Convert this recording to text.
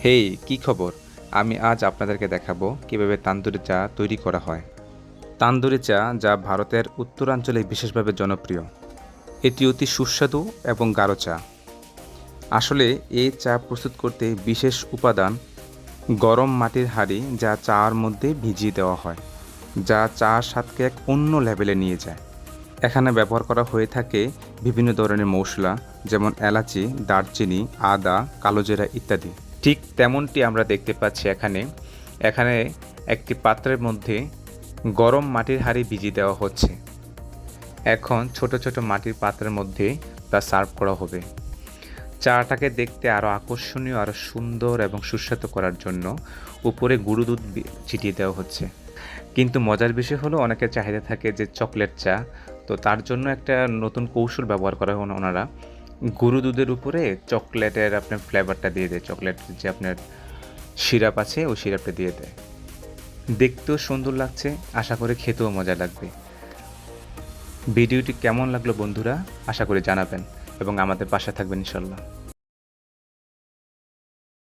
হেই, কি খবর? আমি আজ আপনাদেরকে দেখাবো কিভাবে তান্দুরি চা তৈরি করা হয়। তান্দুরি চা যা ভারতের উত্তরাঞ্চলে বিশেষভাবে জনপ্রিয়। এটি অতি সুস্বাদু এবং গাঢ় চা। আসলে এই চা প্রস্তুত করতে বিশেষ উপাদান গরম মাটির হাঁড়ি যা চার মধ্যে ভিজিয়ে দেওয়া হয়, যা চা স্বাদকে এক অন্য লেভেলে নিয়ে যায়। এখানে ব্যবহার করা হয়ে থাকে বিভিন্ন ধরনের মশলা, যেমন এলাচি, দারচিনি, আদা, কালোজিরা ইত্যাদি। ঠিক তেমনটি আমরা দেখতে পাচ্ছি এখানে। এখানে একটি পাত্রের মধ্যে গরম মাটির হাঁড়ি ভিজিয়ে দেওয়া হচ্ছে। এখন ছোট ছোট মাটির পাত্রের মধ্যে তা সার্ভ করা হবে। চাটাকে দেখতে আরও আকর্ষণীয়, আরও সুন্দর এবং সুস্বাদু করার জন্য উপরে গুঁড়ো দুধ ছিটিয়ে দেওয়া হচ্ছে। কিন্তু মজার বিষয় হলো, অনেকের চাহিদা থাকে যে চকলেট চা, তো তার জন্য একটা নতুন কৌশল ব্যবহার করা হয় ওনারা। গুঁড়ো দুধের উপরে চকলেটের আপনার ফ্লেভারটা দিয়ে দেয়, চকলেটের যে আপনার সিরাপ আছে ওই সিরাপটা দিয়ে দেয়। দেখতেও সুন্দর লাগছে, আশা করি খেতেও মজা লাগবে। ভিডিওটি কেমন লাগলো বন্ধুরা, আশা করি জানাবেন এবং আমাদের পাশে থাকবেন ইনশাল্লাহ।